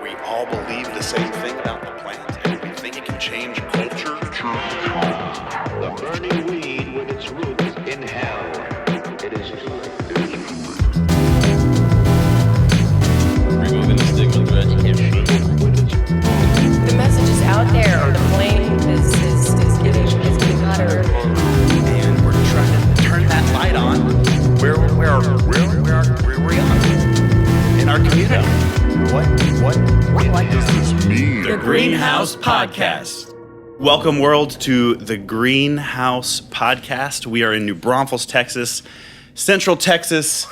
We all believe the same thing about the plant, and we think it can change culture. The burning weed with its roots in hell. It is Removing the stigma through education. The message is out there. The flame is getting hotter. And we're trying to turn that light on where we are in our community. What does this mean? The Gruene House Podcast. Welcome, world, to the Gruene House Podcast. We are in New Braunfels, Texas, Central Texas.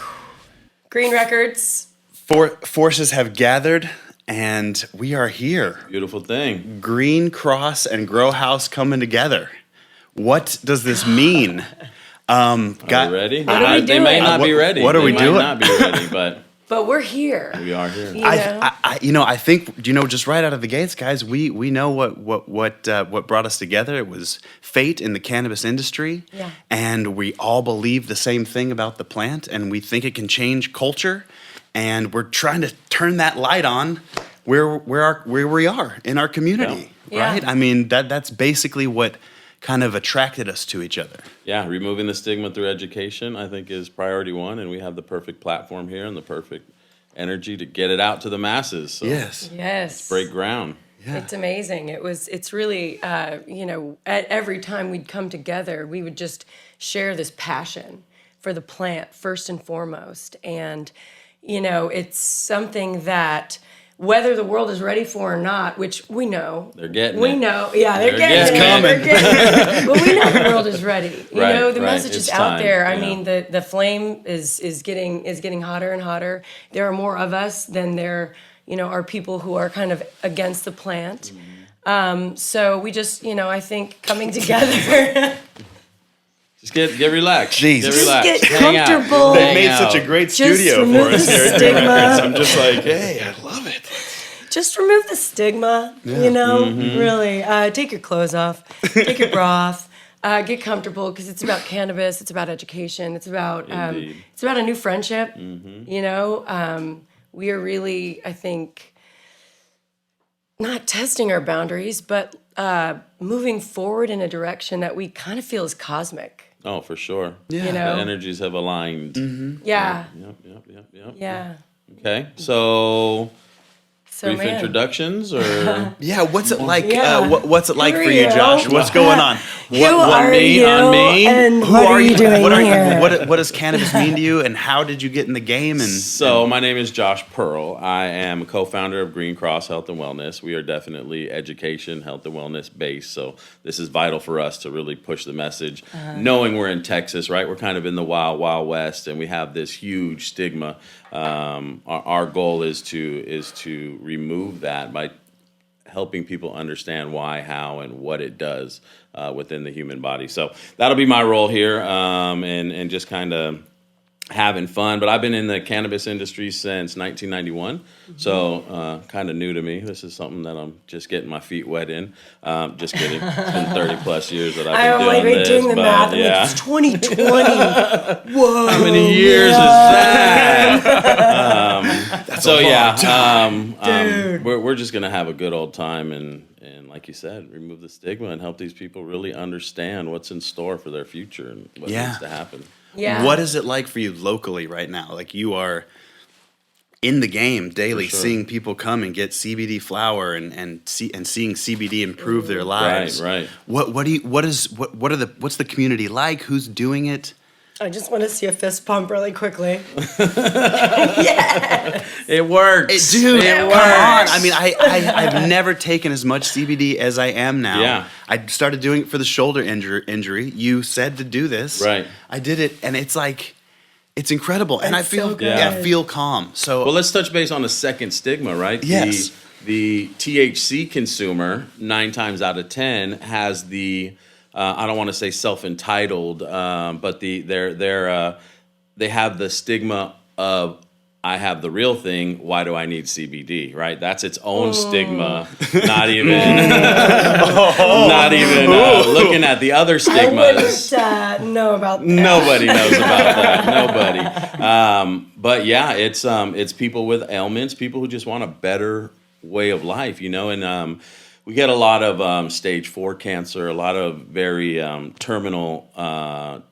Green Records. Forces have gathered, and we are here. Beautiful thing. Green Cross and Grow House coming together. What does this mean? Are we ready? What are we They may doing? not be ready. What are we They doing? might not be ready, but But we're here. we are here. I think just right out of the gates, guys, we know what brought us together. It was fate in the cannabis industry, Yeah. and we all believe the same thing about the plant, and we think it can change culture, and we're trying to turn that light on where we are in our community, Yeah. right? I mean that's basically what kind of attracted us to each other. Yeah, removing the stigma through education, I think, is priority one, and we have the perfect platform here and the perfect energy to get it out to the masses. So Yes. Yes. break ground. Yeah. It's amazing. It's really, at every time we'd come together, we would just share this passion for the plant first and foremost. And, it's something that whether the world is ready for or not, which we know. They're getting We it. know. Yeah, they're Getting getting it. it. They're getting it. But we know the world is ready. The Right, message it's is out time, there. I yeah. mean, the flame is getting hotter and hotter. There are more of us than there are people who are kind of against the plant. So we just, I think coming together. Just get relaxed. Jesus. Get relaxed. Just get Hang out. comfortable. They Hang made out. such a great Just studio remove for us the here at New stigma. Records. I'm just like, hey, I love it. Just remove the stigma, really. Take your clothes off, take your bra off, get comfortable because it's about cannabis, it's about education, it's about Indeed. it's about a new friendship. We are really, I think, not testing our boundaries, but moving forward in a direction that we kind of feel is cosmic. Oh, for sure. Yeah. The energies have aligned. Yeah, Yep. yeah. Okay, so So brief man, introductions or Yeah, what's it like? Yeah. What's it like Who for are you, you? Josh? What's going on? who are me, you on me? and Who what are you doing What here? What does cannabis mean to you, and how did you get in the game? And So my name is Josh Pearl. I am a co-founder of Green Cross Health and Wellness. We are definitely education, health and wellness based. So this is vital for us to really push the message. Knowing we're in Texas, right? We're kind of in the wild, wild west, and we have this huge stigma. Our goal is to remove that by helping people understand why, how, and what it does within the human body. So that'll be my role here, and just kind of having fun. But I've been in the cannabis industry since 1991, so kind of new to me. This is something that I'm just getting my feet wet in. Just kidding. It's been 30 plus years that I've been doing this. doing the but math. yeah. It's 2020. Whoa. How many years is that? So yeah, Dude. we're just gonna have a good old time and like you said, remove the stigma and help these people really understand what's in store for their future and what needs to happen. Yeah. what is it like for you locally right now? Like, you are in the game daily, For sure. seeing people come and get CBD flower and seeing CBD improve their lives. Right. What's the community like? Who's doing it? I just want to see a fist pump really quickly. It works. Dude, it come works. on. I mean, I've never taken as much CBD as I am now. Yeah. I started doing it for the shoulder injury. You said to do this. Right. I did it, and it's like, it's incredible. And I It's feel, so good. feel calm. So, Well, let's touch base on the second stigma, right? Yes. The THC consumer, 9 times out of 10, has the I don't want to say self-entitled, but they have the stigma of, I have the real thing, why do I need CBD, right? That's its own stigma. Not even looking at the other I stigmas. wouldn't know about that. Nobody knows about that. Nobody. But yeah, it's people with ailments, people who just want a better way of life, and we get a lot of stage 4 cancer, a lot of very terminal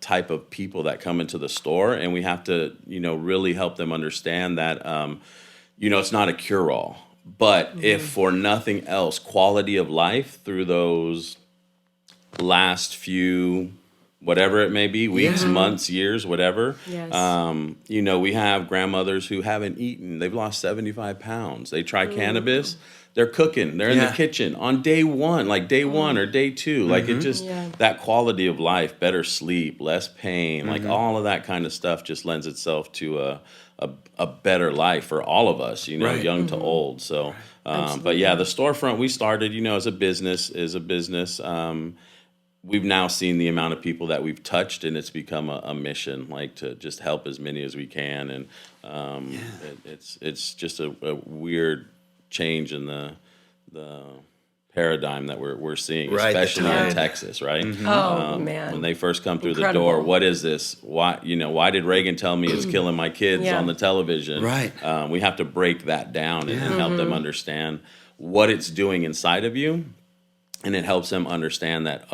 type of people that come into the store, and we have to, really help them understand that, it's not a cure-all. But if for nothing else, quality of life through those last few, whatever it may be, weeks, months, years, whatever. Yes. We have grandmothers who haven't eaten. They've lost 75 pounds. They try cannabis. They're cooking. They're in the kitchen on day one, like day one or day two. Like it just, that quality of life, better sleep, less pain, like all of that kind of stuff just lends itself to a better life for all of us, young to old. So, but yeah, the storefront we started, as a business, we've now seen the amount of people that we've touched, and it's become a mission, like to just help as many as we can. And it's just a weird change in the paradigm that we're seeing, especially in Texas, right? Oh man! When they first come through the door, what is this? Why did Reagan tell me it's killing my kids on the television? Right. We have to break that down and help them understand what it's doing inside of you, and it helps them understand that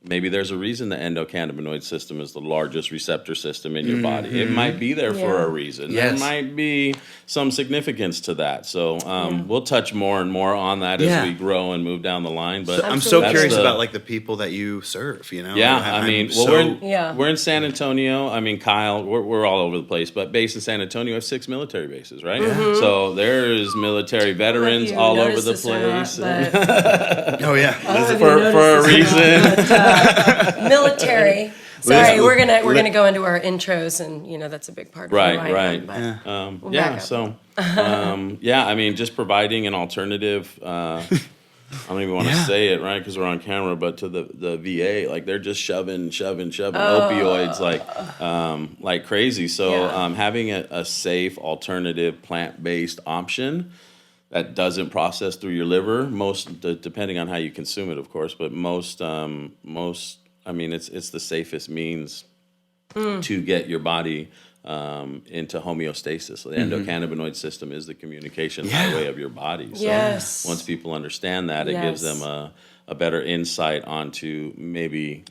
maybe there's a reason the endocannabinoid system is the largest receptor system in your body. It might be there for a reason. There might be some significance to that. So we'll touch more and more on that as we grow and move down the line. But I'm so curious about like the people that you serve. Yeah, we're in San Antonio. I mean, Kyle, we're all over the place, but based in San Antonio, we have 6 military bases, right? So there's military veterans all over the place. Oh yeah, for a reason. Military. Sorry, we're gonna go into our intros, and that's a big part of who I am, but I mean, just providing an alternative. I don't even want to say it, right, because we're on camera, but to the VA, like they're just shoving opioids like crazy. So having a safe alternative plant-based option that doesn't process through your liver, depending on how you consume it, of course, but most, I mean, it's the safest means to get your body into homeostasis. The endocannabinoid system is the communication highway of your body. So once people understand that, it gives them a better insight onto maybe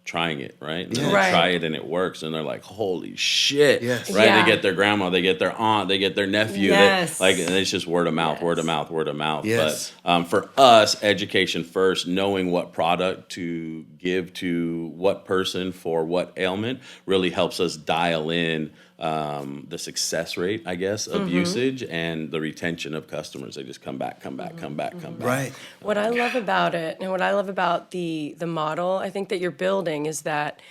trying it, right? And then they try it and it works, and they're like, "Holy shit!" Right? They get their grandma, they get their aunt, they get their nephew. And it's just word of mouth, word of mouth, word of mouth. But for us, education first, knowing what product to give to what person for what ailment really helps us dial in the success rate, I guess, of usage and the retention of customers. They just come back. Right. What I love about it, and what I love about the model, I think that you're building, is that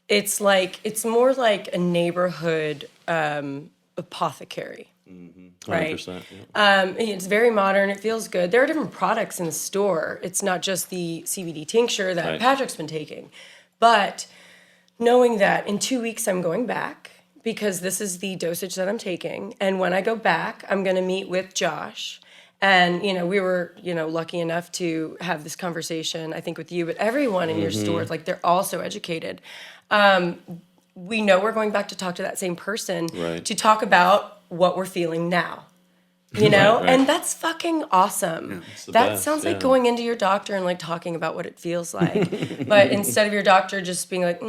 it's more like a neighborhood apothecary. Right. 100%, it's very modern. It feels good. There are different products in the store. It's not just the CBD tincture that Patrick's been taking, but knowing that in 2 weeks I'm going back, because this is the dosage that I'm taking. And when I go back, I'm going to meet with Josh. And, we were, lucky enough to have this conversation, I think, with you, but everyone in your stores, like, they're all so educated. We know we're going back to talk to that same person to talk about what we're feeling now. And that's fucking awesome. That sounds like going into your doctor and like talking about what it feels like. But instead of your doctor just being like,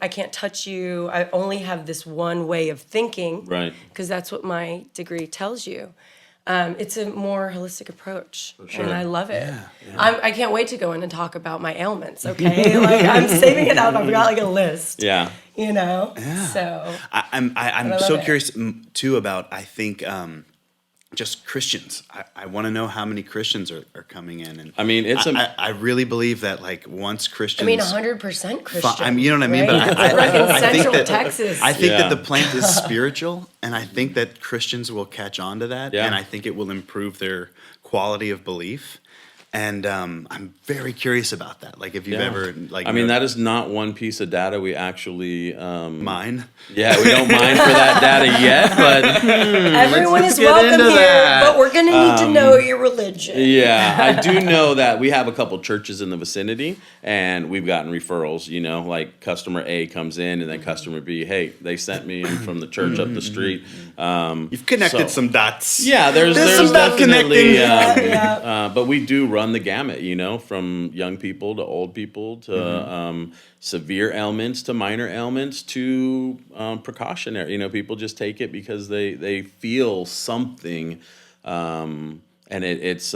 I can't touch you, I only have this one way of thinking, because that's what my degree tells you. It's a more holistic approach, and I love it. I can't wait to go in and talk about my ailments. Okay, like I'm saving it up. I've got like a list. So I'm so curious too about, I think, just Christians. I want to know how many Christians are coming in, and I mean, I really believe that like once Christians, 100% Christian. You know what I mean? Right? But I think that Texas. I think that the plant is spiritual, and I think that Christians will catch on to that, and I think it will improve their quality of belief. And I'm very curious about that. Like, if you've ever, like, I mean, that is not one piece of data we actually mine. Yeah, we don't mine for that data yet, but Everyone let's is get welcome into here, that. but we're going to need to know your religion. Yeah, I do know that we have a couple churches in the vicinity, and we've gotten referrals. You know, like customer A comes in, and then customer B, hey, they sent me in from the church up the street. You've connected some dots. Yeah, there's some dot definitely, connecting. but we do run the gamut, you know, from young people to old people to severe ailments to minor ailments to precautionary. You know, people just take it because they feel something, and it's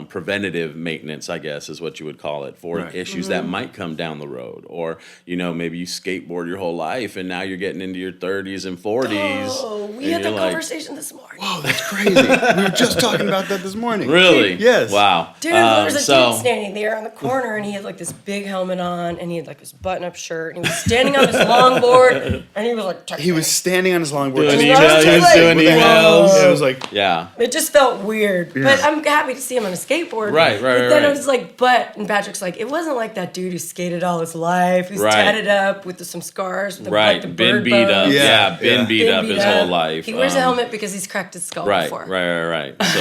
preventative maintenance, I guess, is what you would call it, for issues that might come down the road. Or, you know, maybe you skateboard your whole life and now you're getting into your 30s and 40s. Oh, we had that conversation this morning. Oh, that's crazy. We were just talking about that this morning. Really? Yes. Wow. Dude, there was a dude standing there on the corner, and he had like this big helmet on, and he had like this button-up shirt, and he was standing on his longboard, and he was like, He was standing on his longboard. Doing And emails. I was He was like, doing emails. It was like, Yeah. It just felt weird. But I'm happy to see him on a skateboard. Right. But then I Right. was like, and Patrick's like, it wasn't like that dude who skated all his life, who's Right. tatted up with some scars. With Right. like the Been bird beat bones. up. Yeah. Yeah. Been Yeah. beat Been up beat his whole life. He wears a helmet because he's cracked his skull Right. before. Right. So,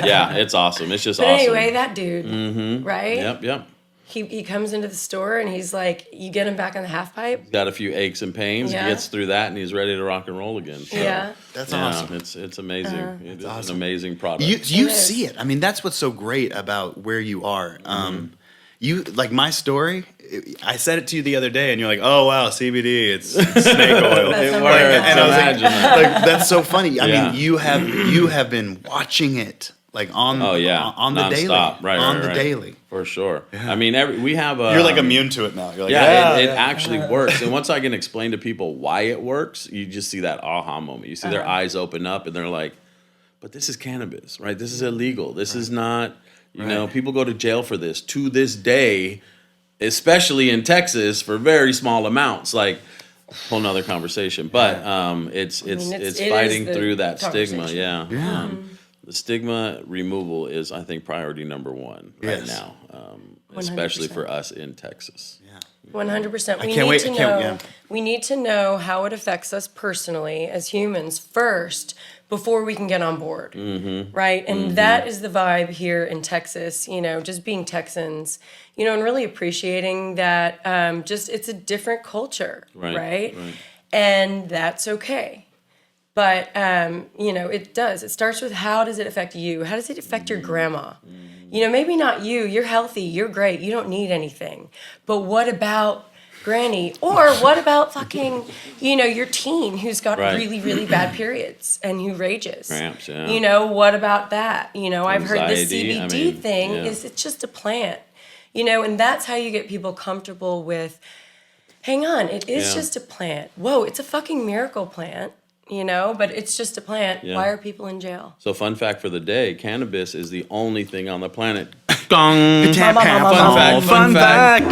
yeah, it's awesome. It's just But awesome. anyway, that dude, right? Yep. He comes into the store and he's like, you get him back on the half pipe? Got a few aches and pains. Yeah. He gets through that, and he's ready to rock and roll again. So, Yeah. that's yeah, awesome. It's amazing. It's awesome. an amazing product. You It is. see it. I mean, that's what's so great about where you are. You like my story. I said it to you the other day, and you're like, "Oh wow, CBD, it's snake oil." That's It not works. right. And I was Imagine that. like, that's so funny. I Yeah. mean, you have been watching it like on Oh yeah, on the daily, nonstop. Right, on right, the right. daily. For sure. I mean, we have a. You're like immune to it now. You're like, Yeah, it actually works. And once I can explain to people why it works, you just see that aha moment. You see their eyes open up, and they're like, "But this is cannabis, right? This is illegal. This is not. You know, people go to jail for this to this day." Especially in Texas for very small amounts, like whole nother conversation. But it's it is fighting the through that stigma. conversation. Yeah. The stigma removal is, I think, priority number one right Yes. now, especially 100%. for us in Texas. 100%. can't wait- I can't- yeah. We need to know how it affects us personally as humans first before we can get on board, right? And that is the vibe here in Texas. You know, just being Texans, you know, and really appreciating that. It's a different culture, right? And that's okay. But you know, it does. It starts with how does it affect you? How does it affect your grandma? You know, maybe not you. You're healthy. You're great. You don't need anything. But what about Granny? Or what about fucking, you know, your teen who's got Right. really, really bad periods and who rages? Cramps, yeah. You know, what about that? You know, I've heard this Anxiety, CBD I mean, thing yeah. is it's just a plant. You know, and that's how you get people comfortable with, hang on, it is Yeah. just a plant. Whoa, it's a fucking miracle plant. You know, but it's just a plant. Yeah. Why are people in jail? So, fun fact for the day: cannabis is the only thing on the planet. Gong. Tap, Fun tap, fact, fun fun fact.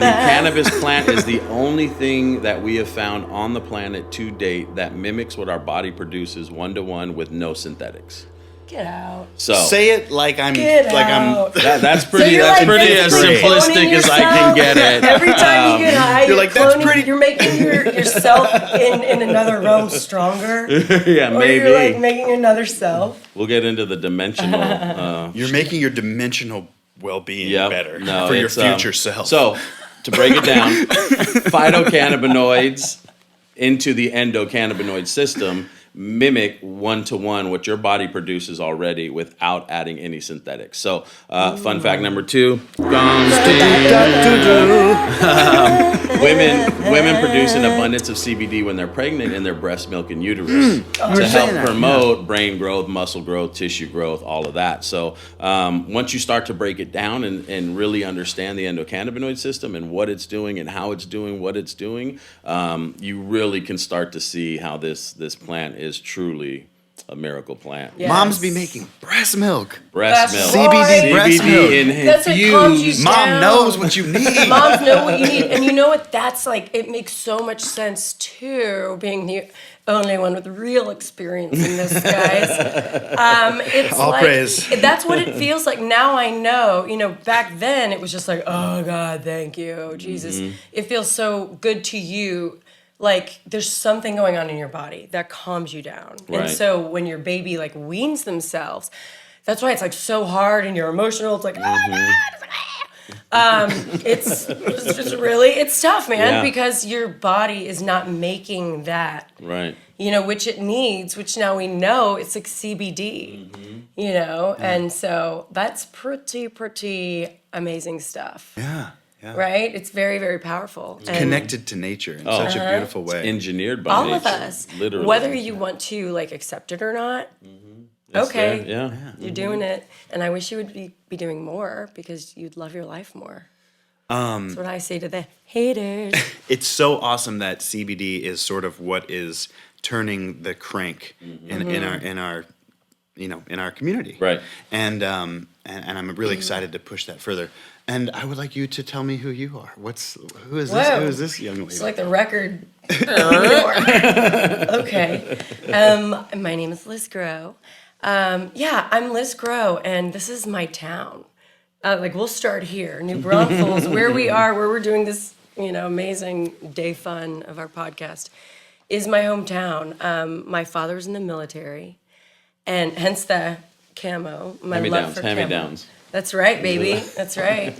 The cannabis plant is the only thing that we have found on the planet to date that mimics what our body produces 1-to-1 with no synthetics. Get out. So Say it like I'm Get like out. that's pretty. you're That's like pretty as basically simplistic cloning as I can yourself. get it. Every time you get high, you're like, "That's cloning- pretty-" You're making yourself in another realm stronger. Yeah, Or maybe you're like making another self. we'll get into the dimensional. You're making your dimensional well-being Yep. better No, for your it's, future self. So, to break it down, phytocannabinoids into the endocannabinoid system mimic 1-to-1 what your body produces already without adding any synthetics. So, fun fact number 2, women produce an abundance of CBD when they're pregnant in their breast milk and uterus to help promote brain growth, muscle growth, tissue growth, all of that. So once you start to break it down and really understand the endocannabinoid system and what it's doing and how it's doing what it's doing, you really can start to see how this plant is truly a miracle plant. Yeah. Moms be making breast milk. Breast That's milk. right. CBD breast milk. CBD That's what calms you infused. down. Mom knows what you need. Moms know what you need. And you know what? That's like, it makes so much sense too, being the only one with real experience in this, guys. It's All like, praise. that's what it feels like. Now I know, back then it was just like, oh God, thank you, Jesus. It feels so good to you. Like there's something going on in your body that calms you down. Right. And so when your baby like weans themselves, that's why it's like so hard and you're emotional. It's like, oh my God. It's like, it's just really, it's tough, man, Yeah. because your body is not making that, Right. which it needs, which now we know it's like CBD, and so that's pretty amazing stuff. Yeah. Yeah. Right? It's very, very powerful. And Connected to nature in such a beautiful way. Engineered by all nature. of us, Literally. whether you want to like accept it or not, It's okay, there, yeah. you're doing it. And I wish you would be doing more because you'd love your life more. That's what I say to the haters. It's so awesome that CBD is sort of what is turning the crank in our community. Right. And I'm really excited to push that further. And I would like you to tell me who you are. Who is this? Whoa. Who is this young lady? It's like the record. Okay. My name is Liz Grow. I'm Liz Grow, and this is my town. We'll start here, New Braunfels, where we are, where we're doing this, amazing day fun of our podcast, is my hometown. My father was in the military, and hence the camo. My love for camo. Hand-me-downs. That's right, baby. That's right.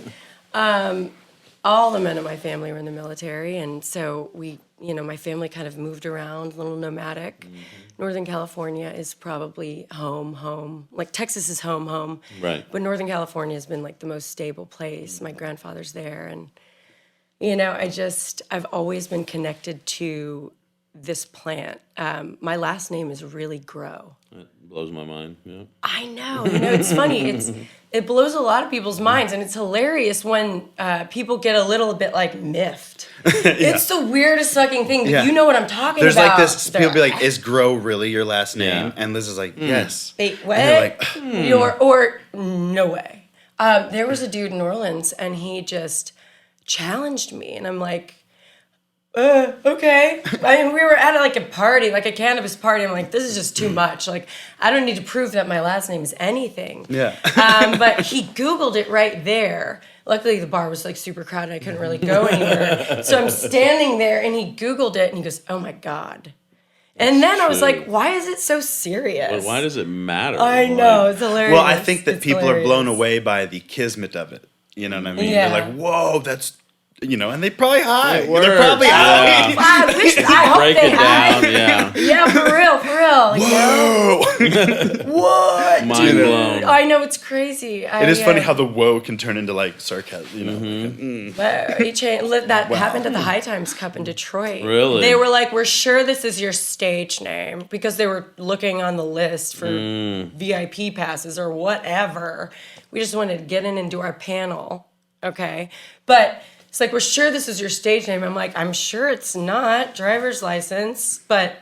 All the men in my family were in the military, and so my family kind of moved around, a little nomadic. Northern California is probably home. Like Texas is home. Right. But Northern California has been like the most stable place. My grandfather's there, and I've always been connected to this plant. My last name is really Grow. That blows my mind. Yeah. I know. It's funny. It blows a lot of people's minds, and it's hilarious when people get a little bit like miffed. It's the weirdest fucking thing, but Yeah. you know what I'm talking There's about. like this, people be like, is Grow really your last name? Yeah. And Liz is like, yes. Wait, what? And they're like, Or no way. There was a dude in New Orleans, and he just challenged me, and I'm like, okay. I mean, we were at like a party, like a cannabis party. I'm like, this is just too much. Like, I don't need to prove that my last name is anything. Yeah. But he Googled it right there. Luckily, the bar was like super crowded. I couldn't really go anywhere. So I'm standing there, and he Googled it, and he goes, oh my God. And then I was like, why is it so serious? But why does it matter? I know, it's hilarious. well, I think that It's people hilarious. are blown away by the kismet of it. You know what I mean? Yeah. They're like, whoa, that's, and they probably high. Word. They're probably Yeah. high. I hope Break they it have. down, yeah. Yeah, for real. Whoa. What? Mind Dude, blown. I know, it's crazy. It is funny how the whoa can turn into like sarcasm, that happened at the High Times Cup in Detroit. Really? They were like, we're sure this is your stage name, because they were looking on the list for VIP passes or whatever. We just wanted to get in and do our panel, okay? But it's like, we're sure this is your stage name. I'm like, I'm sure it's not. Driver's license, but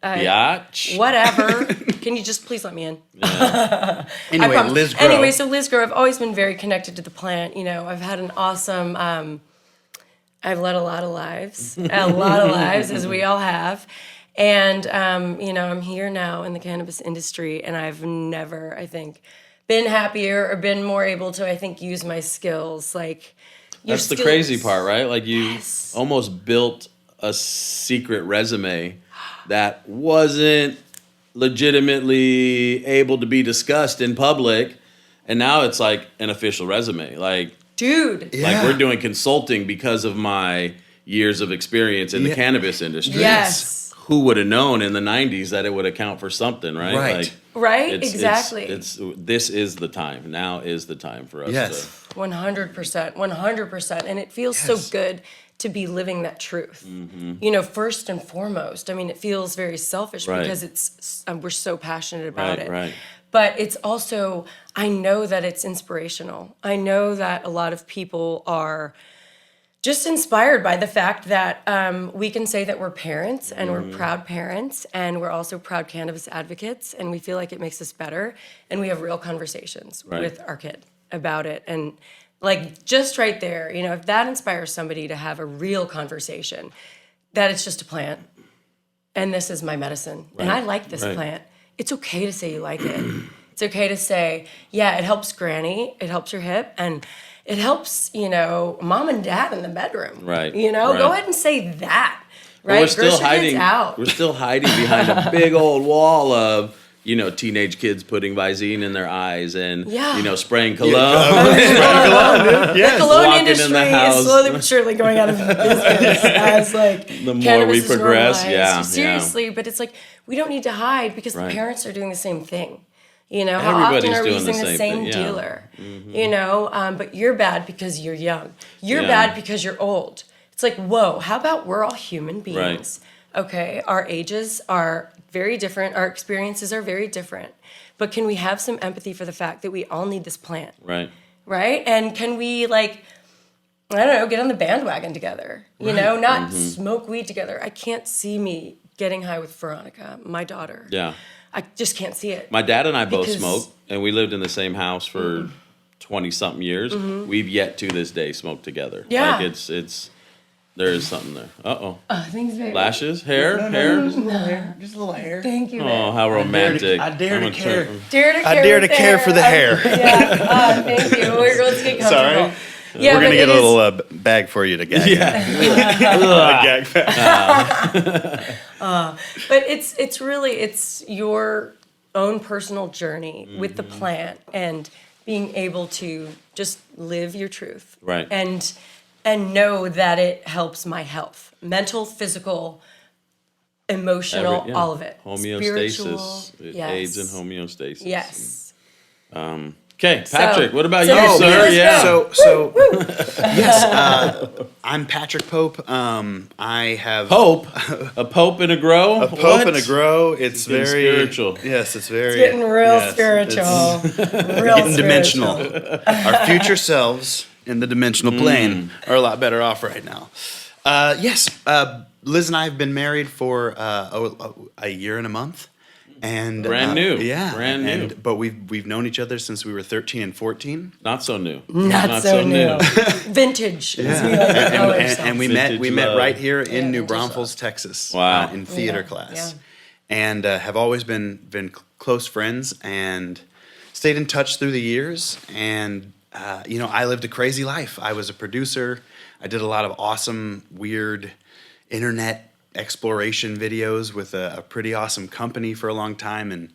Biatch. whatever. Can you just please let me in? I Anyway, promise. Liz Grow. Anyway, so Liz Grow, I've always been very connected to the plant. I've had an awesome, I've led a lot of lives, as we all have. And, I'm here now in the cannabis industry, and I've never, I think, been happier or been more able to, I think, use my skills. Like, That's the crazy part, right? Like you almost built a secret resume that wasn't legitimately able to be discussed in public, and now it's like an official resume. Like, Dude. like we're doing consulting because of my years of experience in the cannabis industry. Yes. Who would have known in the 90s that it would account for something, right? Right. Like, Right? it's- Exactly. This is the time. Now is the time for us Yes. to 100%. And it feels so good to be living that truth. First and foremost. I mean, it feels very selfish Right. because we're so passionate about it. Right. But it's also, I know that it's inspirational. I know that a lot of people are just inspired by the fact that we can say that we're parents and we're proud parents and we're also proud cannabis advocates, and we feel like it makes us better, and we have real conversations with our kid about it. And like just right there, if that inspires somebody to have a real conversation, that it's just a plant and this is my medicine and I like this plant. It's okay to say you like it. It's okay to say, yeah, it helps granny, it helps your hip, and it helps, mom and dad in the bedroom. Right. Go ahead and say that. Right. We're still hiding. Out. We're still hiding behind a big old wall of teenage kids putting Visine in their eyes and spraying cologne. The cologne Walking in the industry house. is slowly but surely going out of business as like The more cannabis we is progress, normalized. Seriously, but it's like we don't need to hide because the parents are doing the same thing. How Everybody's often are we doing the using the same same thing, dealer? But you're bad because you're young. You're bad because you're old. It's like, whoa, how about we're all human beings? Okay, our ages are very different. Our experiences are very different. But can we have some empathy for the fact that we all need this plant? Right. Right? And can we, get on the bandwagon together? Not smoke weed together. I can't see me getting high with Veronica, my daughter. Yeah. I just can't see it. My dad and I both smoke, and we lived in the same house for 20-something years. We've yet to this day smoked together. Yeah. Like there is something there. Uh-oh. Thanks, baby. Lashes? Hair? Hair? Just a little hair. Just a little hair. Thank you. Oh, how romantic. I dare to care. I dare to care for the hair. Thank you. Let's get comfortable. Sorry. Yeah, We're going to but get a little bag for you to gag. Yeah. A gag bag. But it's really your own personal journey with the plant and being able to just live your truth. Right. And know that it helps my health, mental, physical, emotional, all of it. Homeostasis. Spiritual, It yes. aids in homeostasis. Yes. Okay, Patrick, what about so you, let's sir? go. Yeah. So yes, I'm Patrick Pope. I have Pope? A pope and a grow? a Pope What? and a grow. It's Getting very spiritual. Yes, it's very Getting real yes, spiritual. it's Real getting dimensional. spiritual. Our future selves in the dimensional plane are a lot better off right now. Yes, Liz and I have been married for a year and a month. And Brand new. Yeah. Brand new. But we've known each other since we were 13 and 14. Not so new. Not so new. Vintage. As we like to call ourselves. And we Vintage met love. right here in New vintage Braunfels, Texas. Wow. In theater Yeah, class. And have always been close friends and stayed in touch through the years. And I lived a crazy life. I was a producer. I did a lot of awesome, weird internet exploration videos with a pretty awesome company for a long time, and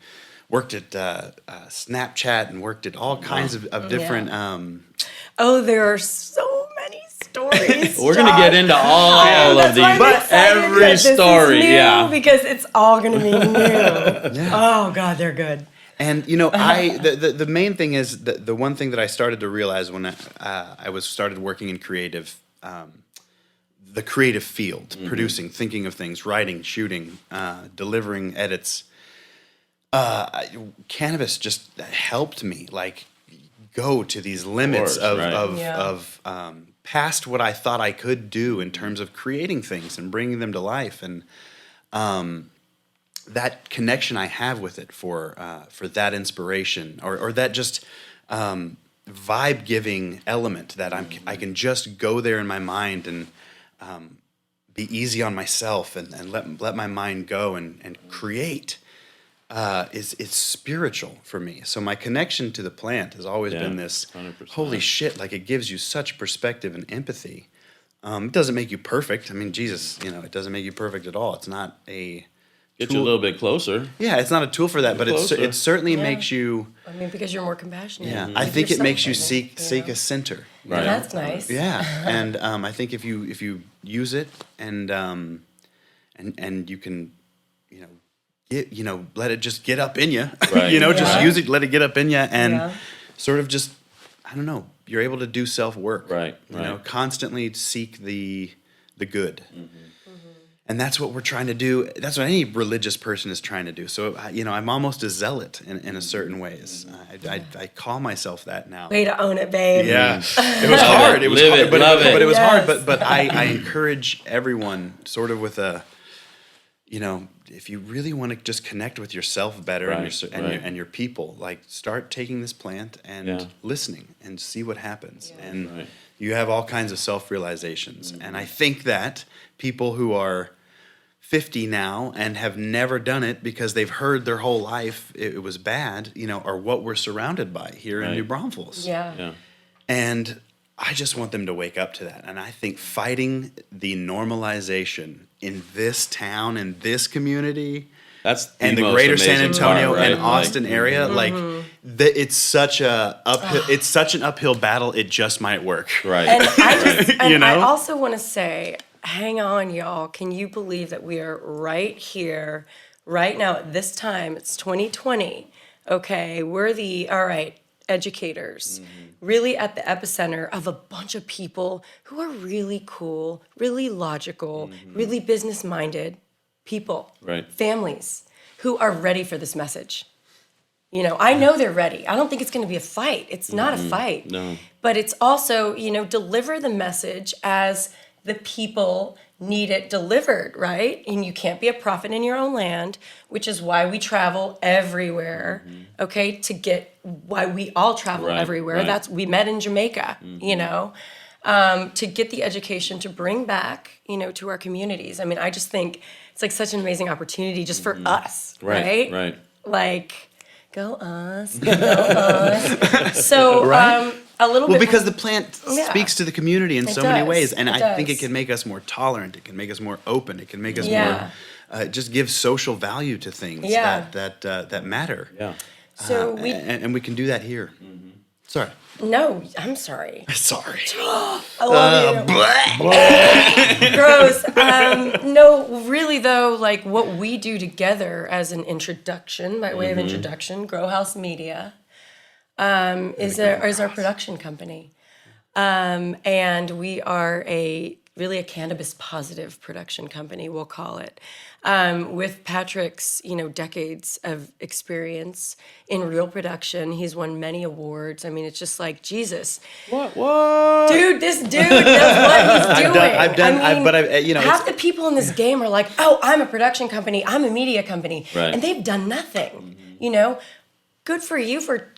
worked at Snapchat and worked at all kinds of different. There are so many stories. We're going to get into all of these. But Every story, yeah. Because it's all going to be new. Oh, God, they're good. And the main thing is the one thing that I started to realize when I started working in creative. The creative field, producing, thinking of things, writing, shooting, delivering edits. Cannabis just helped me go to these limits of past what I thought I could do in terms of creating things and bringing them to life, and that connection I have with it for that inspiration or that just vibe giving element that I can just go there in my mind and. Be easy on myself and let my mind go and create is spiritual for me. So my connection to the plant has always been this 100%. Holy shit, it gives you such perspective and empathy. It doesn't make you perfect. I mean, Jesus, it doesn't make you perfect at all. It's not a Get you a little bit closer. Yeah, it's not a tool for that, but it certainly makes you. I mean, because you're more compassionate. Yeah, I think it makes you seek a center. Right. That's nice. Yeah, and I think if you use it and you can, let it just get up in you. Right. Just use it, let it get up in you, and sort of just, I don't know, you're able to do self work. Right. Constantly seek the good. And that's what we're trying to do. That's what any religious person is trying to do. So, I'm almost a zealot in a certain ways. I call myself that now. Way to own it, babe. Yeah, it was hard. It was Live hard, it, but love it. it was Yes. hard. But I encourage everyone, sort of with a, if you really want to just connect with yourself better and your people, like start taking this plant and listening and see what happens. Yeah. And you have all kinds of self-realizations. And I think that people who are 50 now and have never done it because they've heard their whole life it was bad, are what we're surrounded by here in New Braunfels. Yeah. And I just want them to wake up to that. And I think fighting the normalization in this town, in this community, and the greater San Antonio and Austin area, it's such a uphill, it's such an uphill battle. It just might work. Right. And I also want to say, hang on, y'all. Can you believe that we are right here, right now at this time? It's 2020. Okay, we're educators, really at the epicenter of a bunch of people who are really cool, really logical, really business-minded people, families who are ready for this message. I know they're ready. I don't think it's going to be a fight. It's not a fight. No. But it's also, deliver the message as the people need it delivered, right? And you can't be a prophet in your own land, which is why we travel everywhere, okay? Why we all travel everywhere. That's, we met in Jamaica, to get the education to bring back, to our communities. I mean, I just think it's like such an amazing opportunity just for us, right? Right. Like, go us, go us. So, a little bit. Because the plant speaks to the community in so many ways, and I think it does. can make us more tolerant. It can make us more open. It can make us more, just give social value to things that matter. Yeah. So and we can do that here. Sorry. No, I'm sorry. Sorry. I love you. Gross. No, really though, like what we do together as an introduction, by way of introduction, Grow House Media, is our production company. And we are really a cannabis positive production company, we'll call it. With Patrick's, decades of experience in real production. He's won many awards. I mean, it's just like, Jesus. What? Dude, this dude knows what he's doing. Half the people in this game are like, oh, I'm a production company, I'm a media company. Right. And they've done nothing, Good for you for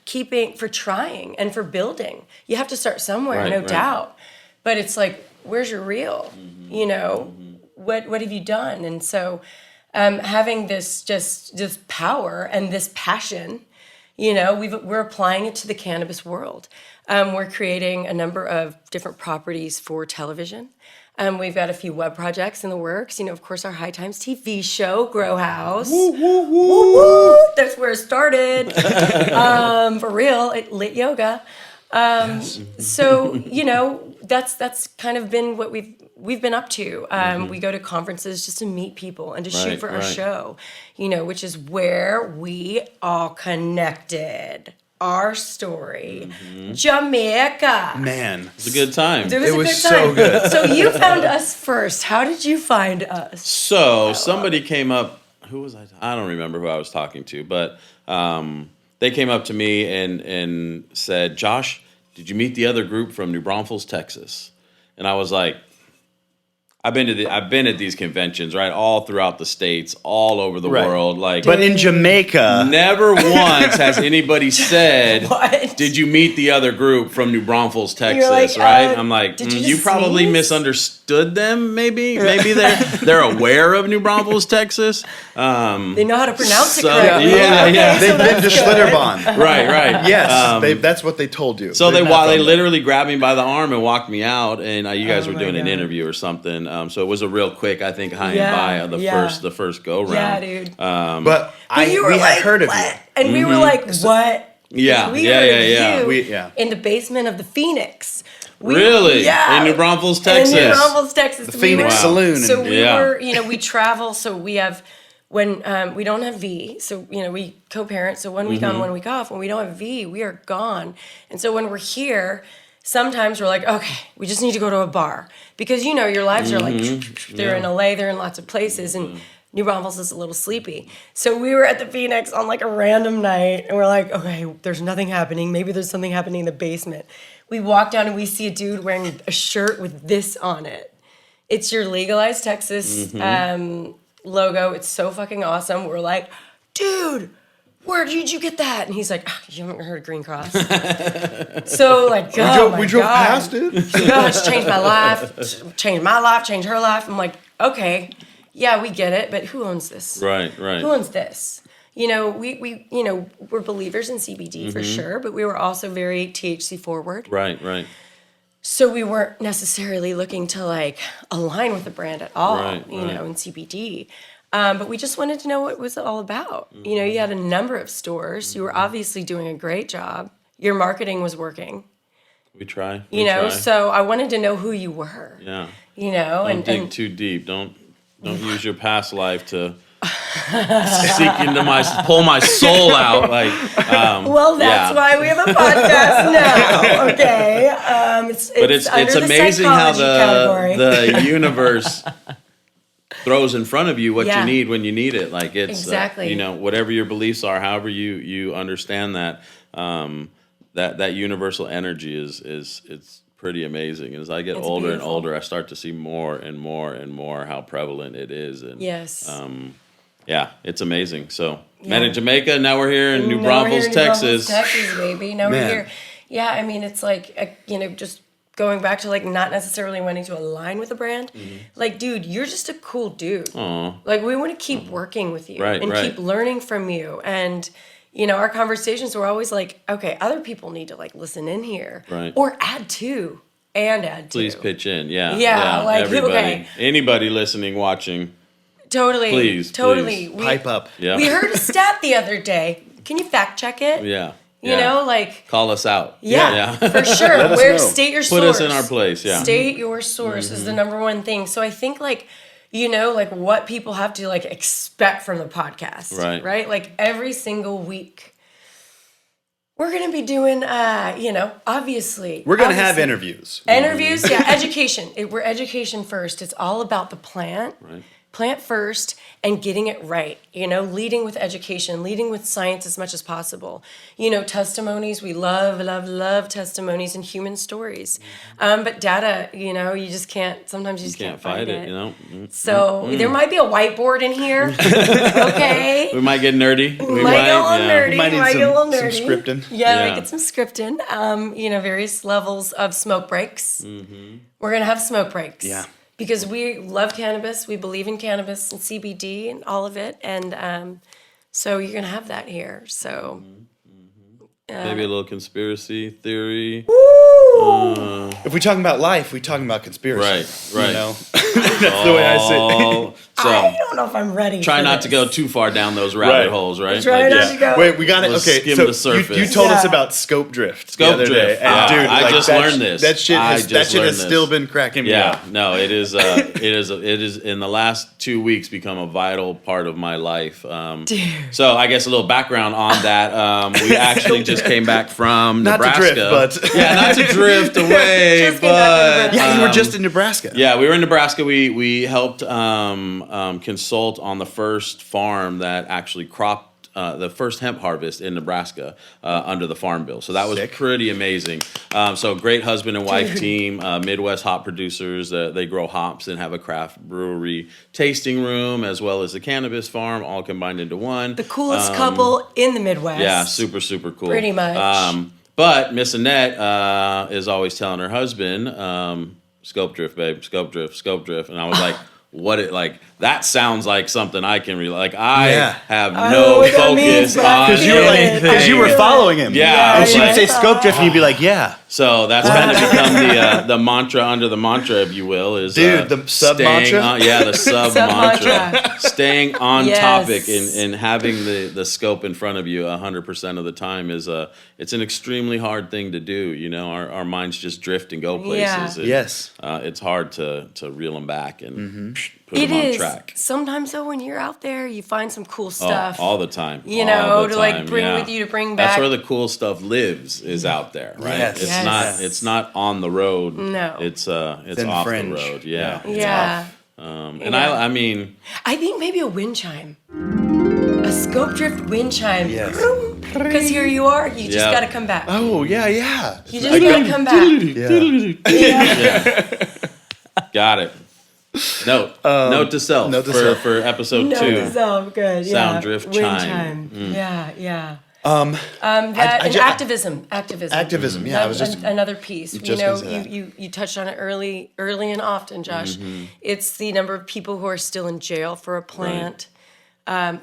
trying and for building. You have to start somewhere, no doubt. But it's like, where's your real? What have you done? And so having this power and this passion, we're applying it to the cannabis world. We're creating a number of different properties for television. We've got a few web projects in the works. Of course, our High Times TV show, Grow House. Woo, woo, woo, woo. That's where it started. For real, lit yoga. So, that's kind of been what we've been up to. We go to conferences just to meet people and to shoot for our show, which is where we all connected. Our story, Jamaica. Man, It's a good time. It was so good. So you found us first. How did you find us? So somebody came up. Who was I? I don't remember who I was talking to, but they came up to me and said, "Josh, did you meet the other group from New Braunfels, Texas?" And I was like, I've been at these conventions, right, all throughout the states, all over the world, like. But in Jamaica, never once has anybody said, What? "Did you meet the other group from New Braunfels, Texas?" like, right? I'm like, did you you just probably sneeze?" misunderstood them. Maybe they're aware of New Braunfels, Texas. They know how to pronounce it So- correctly. yeah, yeah. they've been to Schlitterbahn. Right. Yes, that's what they told you. So They've they not done that. literally grabbed me by the arm and walked me out, and you guys were my doing an God. interview or something. So it was a real quick, I think, high Yeah, and by of yeah. the first go round. Yeah, dude. But you were we like, had heard of what? you. And we were like, what? Yeah, We yeah, heard yeah, of you yeah. in the basement of the Phoenix. Really? Yeah. In New Braunfels, Texas. In New Braunfels, Texas. The Phoenix Saloon. So we Yeah. were, we travel. So we have, when we don't have V, so, we co-parent. So 1 week on, 1 week off. When we don't have V, we are gone. And so when we're here, sometimes we're like, okay, we just need to go to a bar because your lives are like they're in LA, they're in lots of places, and New Braunfels is a little sleepy. So we were at the Phoenix on like a random night, and we're like, okay, there's nothing happening. Maybe there's something happening in the basement. We walk down and we see a dude wearing a shirt with this on it. It's your Legalize Texas logo. It's so fucking awesome. We're like, dude, where did you get that? And he's like, you haven't heard of Green Cross? So like, we drove past it. It's changed my life, changed her life. I'm like, okay, yeah, we get it, but who owns this? Right. Who owns this? We're believers in CBD for sure, but we were also very THC forward. Right. So we weren't necessarily looking to like align with the brand at all, in CBD. But we just wanted to know what it was all about. You had a number of stores. You were obviously doing a great job. Your marketing was working. We try. So I wanted to know who you were. Yeah. Don't dig too deep. Don't use your past life to seek into pull my soul out. Like, well, that's why we have a podcast now. Okay. It's amazing how category. the universe throws in front of you what you need when you need it. Like it's exactly whatever your beliefs are, however you understand that that universal energy is it's pretty amazing. As I get older and older, I start to see more and more and more how prevalent it is. And yes. It's amazing. So met in Jamaica, now we're here in New Braunfels, Texas. Texas, baby. Now we're here. Yeah, I mean, it's like, just going back to like not necessarily wanting to align with a brand. Like, dude, you're just a cool dude. Aww. Like, we want to keep working with you and keep learning from you. And, our conversations were always like, okay, other people need to like listen in here. Right. Or add to. Please pitch in. Yeah, like, everybody. Okay. Anybody listening, watching. Totally. Please. Pipe up. Yeah. We heard a stat the other day. Can you fact check it? Yeah. Call us out. Yeah. For sure. State your source. Put us in our place. Yeah. State your source is the number one thing. So I think like what people have to like expect from the podcast. Right. Like every single week. We're going to be doing, obviously. We're going to have interviews. Interviews, education. We're education first. It's all about the plant. Right. Plant first and getting it right, leading with education, leading with science as much as possible. Testimonies, we love testimonies and human stories. But data, you just can't, sometimes you just can't find it. So there might be a whiteboard in here, okay? We might get nerdy. We might get a little nerdy. We might need some scripting. Yeah, we get some scripting. Various levels of smoke breaks. We're going to have smoke breaks. Yeah. Because we love cannabis, we believe in cannabis and CBD and all of it, and so you're gonna have that here. So maybe a little conspiracy theory. If we're talking about life, we're talking about conspiracy. Right. That's the way I see it. So I don't know if I'm ready. Try not to go too far down those rabbit holes, right? Try not to go. Wait, we got it. Okay, skim so the surface. You told us about scope drift. Scope the other drift. Day. And dude, I just learned this. That shit has still been cracking me up. No, it is. It is in the last 2 weeks become a vital part of my life. So I guess a little background on that. We actually just came back from Nebraska. Not to drift, but not to drift away, but you were just in Nebraska. Yeah, we were in Nebraska. We helped consult on the first farm that actually cropped the first hemp harvest in Nebraska under the Farm Bill. So that was pretty amazing. So great husband and wife team, Midwest hop producers. They grow hops and have a craft brewery tasting room as well as a cannabis farm, all combined into one. The coolest couple in the Midwest. Yeah, super, super cool. Pretty much. But Miss Annette is always telling her husband, scope drift, babe, scope drift. And I was like, that sounds like something I can relate. Like I have no focus on anything. Because you were following him. Yeah. And she would say scope drift and you'd be like, yeah. So that's kind of become the mantra under the mantra, if you will, is the sub mantra. The sub mantra. Staying on topic and having the scope in front of you 100% of the time is it's an extremely hard thing to do. Our minds just drift and go places. Yes. It's hard to reel them back and put them on track. Sometimes though, when you're out there, you find some cool stuff. All the time. You all know, the to like time, bring yeah. with you to bring back. That's where the cool stuff lives, is out there, right? Yes. It's Yes. not. It's not on the road. No. It's in off fringe. the road. Yeah. It's Yeah. off. And Yeah. I mean, I think maybe a wind chime. A scope drift wind chime. Yes. Because here you are, you just Yeah. got to come back. Oh, yeah. You just got to come back. Yeah. got it. Note to self note to self. for episode No, 2. it's all good. Yeah. Sound drift Wind chime. Yeah. I And ju- activism. Activism, yeah, I was just- another piece. You just know, gonna say that. you touched on it early and often, Josh. It's the number of people who are still in jail for a plant.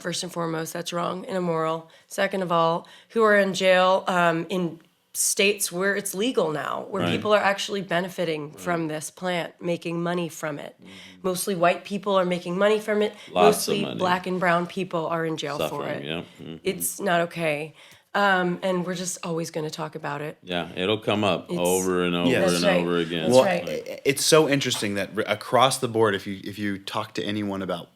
First and foremost, that's wrong and immoral. Second of all, who are in jail in states where it's legal now, where Right. people are actually benefiting from this plant, making money from it. Mostly white people are making money from it. Lots of Mostly money. black and brown people are in jail for Suffering, it. yeah. It's not okay. And we're just always going to talk about it. Yeah, it'll come up It's- over and over Yes. and That's right. over again. That's Well, right. it's so interesting that across the board, if you talk to anyone about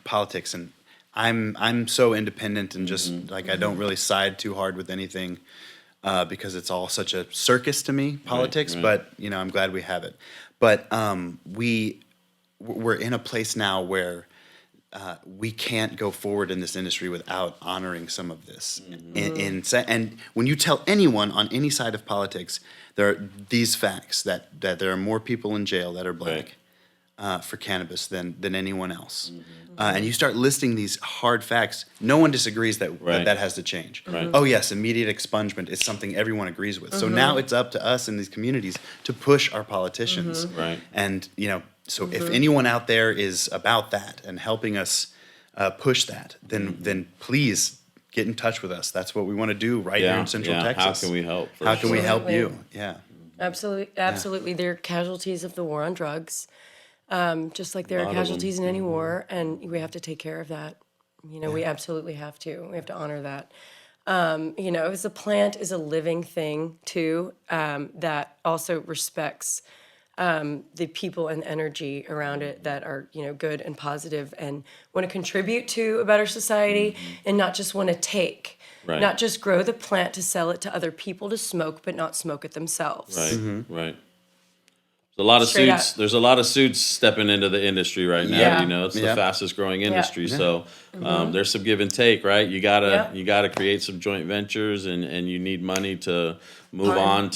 politics, and I'm so independent and just like I don't really side too hard with anything because it's all such a circus to me, politics. right. But I'm glad we have it. But we're in a place now where we can't go forward in this industry without honoring some of this. And when you tell anyone on any side of politics, there are these facts that there are more people in jail that are black for cannabis than anyone else. And you start listing these hard facts, no one disagrees that Right. that has to change. Right. Oh yes, immediate expungement is something everyone agrees with. So now it's up to us in these communities to push our politicians. Right. And so if anyone out there is about that and helping us push that, then please get in touch with us. That's what we want to do right here in Central Texas. How can we help? for How can we sure. help you? Absolutely. Yeah. Absolutely. They're casualties of the war on drugs, just like there are lot of them. casualties in any war, and we have to take care of that. We absolutely have to. We have to honor that. As a plant is a living thing too, that also respects the people and energy around it that are good and positive and want to contribute to a better society and not just want to take. Right. Not just grow the plant to sell it to other people to smoke, but not smoke it themselves. Right, right. There's a lot of Straight suits. up. There's a lot of suits stepping into the industry right now. Yeah. It's the Yeah. fastest growing industry. Yeah. So there's some give and take, right? You gotta Yeah. create some joint ventures, and you need money to move Time. on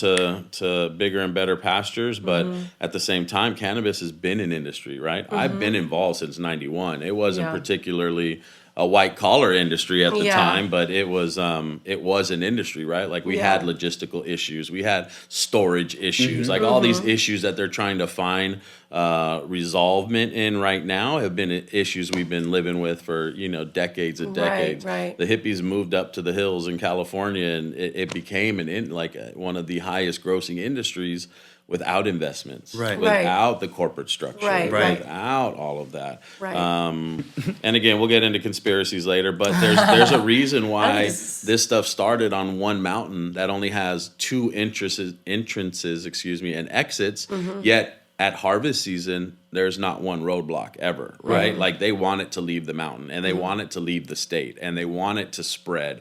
to bigger and better pastures. But at the same time, cannabis has been an industry, right? I've been involved since '91. It wasn't Yeah. particularly a white collar industry at the Yeah. time, but it was an industry, right? Like we had logistical issues, we had storage issues, like all these issues that they're trying to find resolvement in right now have been issues we've been living with for decades and decades. Right. The hippies moved up to the hills in California, and it became one of the highest grossing industries without investments, Right. without the corporate structure, Right. without all of that. Right. And again, we'll get into conspiracies later, but there's a reason why this stuff started on one mountain that only has 2 entrances, and exits, yet at harvest season, there's not one roadblock ever, right? Like they want it to leave the mountain, and they want it to leave the state, and they want it to spread,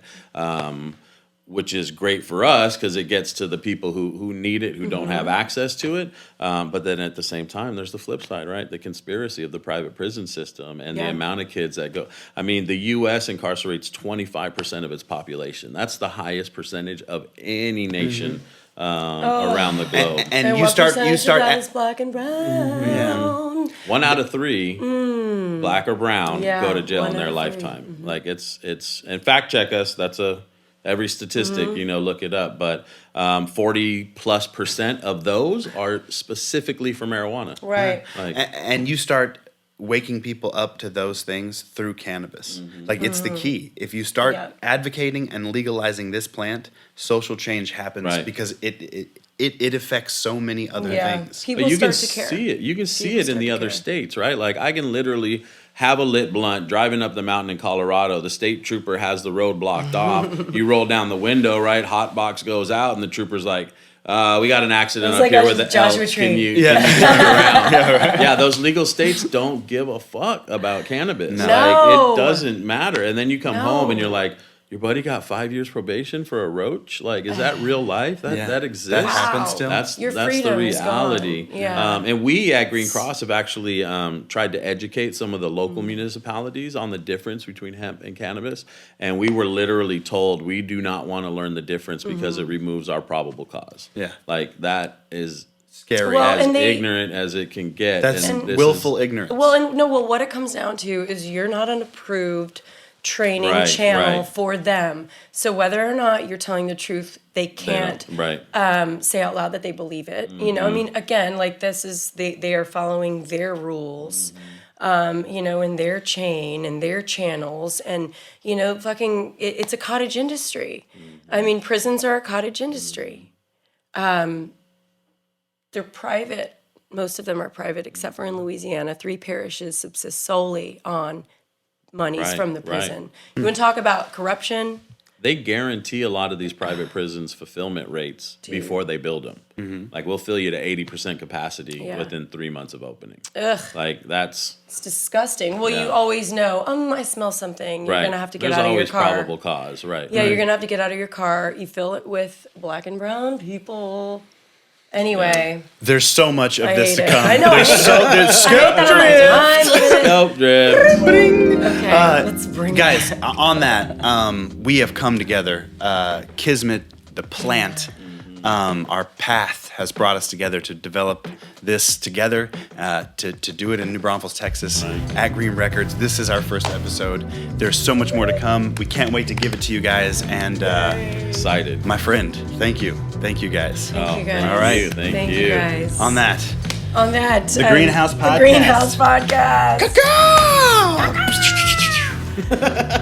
which is great for us because it gets to the people who need it, who don't have access to it. But then at the same time, there's the flip side, right? The conspiracy of the private prison system and the Yeah. amount of kids that go. I mean, the U.S. incarcerates 25% of its population. That's the highest percentage of any nation around the globe. And you what start percentage of start that is black and brown. 1 out of 3, black or brown, Yeah, go to jail 1 in their out of 3. lifetime. Like it's and fact check us. That's every statistic, look it up. But 40+% of those are specifically for marijuana. Right. Like and you start waking people up to those things through cannabis. Like it's the key. If you start Yeah. advocating and legalizing this plant, social change happens Right. because it affects so many other Yeah. things. People But you can start to care. see it. You can see People it in start the to other care. states, right? Like I can literally have a lit blunt driving up the mountain in Colorado. The state trooper has the road blocked off. You roll down the window, right? Hot box goes out, and the trooper's like, We got an accident It's up like here a with the Joshua elk. tree. Can you Yeah. turn around? Yeah, those legal states don't give a fuck about cannabis. No. Like, it doesn't matter. And then you come home and No. you're like, your buddy got 5 years probation for a roach? Like, is that real life? That exists? That happens Wow. still. That's Your the freedom is reality. gone. Yeah. And we at Green Cross have actually tried to educate some of the local municipalities on the difference between hemp and cannabis. And we were literally told we do not want to learn the difference because it removes our probable cause. Yeah. Like, that is Scary. Well, as and they- ignorant as it can get. That's and this willful ignorance. Well, what it comes down to is you're not an approved training Right, channel right. for them. So whether or not you're telling the truth, they They can't don't- right. say out loud that they believe it. You know, I mean, again, like this is they are following their rules. You know, in their chain and their channels, and you know, it's a cottage industry. I mean, prisons are a cottage industry. They're private. Most of them are private, except for in Louisiana. 3 parishes subsist solely on monies Right, from the right. prison. You want to talk about corruption? They guarantee a lot of these private prisons fulfillment rates before they build them. Like, we'll fill you to 80% capacity Yeah. within 3 months of opening. Ugh, Like, that's it's disgusting. Well, Yeah. you always know, I smell something. You're right. going to have to get There's out of your always car. probable cause, right? Yeah, you're going to have to get out of your car. You fill it with black and brown people. Anyway, There's so much of I this hate to it. come. I know. There's I hate that I'm on time. Nope, drip. Okay, let's bring it Guys, back. on that, we have come together. Kismet, the plant, our path has brought us together to develop this together, to do it in New Braunfels, Texas, at Green Records. This is our first episode. There's so much more to come. We can't wait to give it to you guys. And Excited. my friend, thank you. Thank you, guys. Thank you guys. All right. Thank you you. guys. On that. The Gruene House The Gruene House Podcast. Podcast.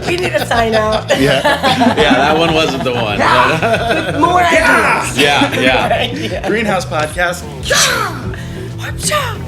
We need a sign out. Yeah, that one wasn't the one. but- More ideas. yeah. Green House Podcast. Watch out.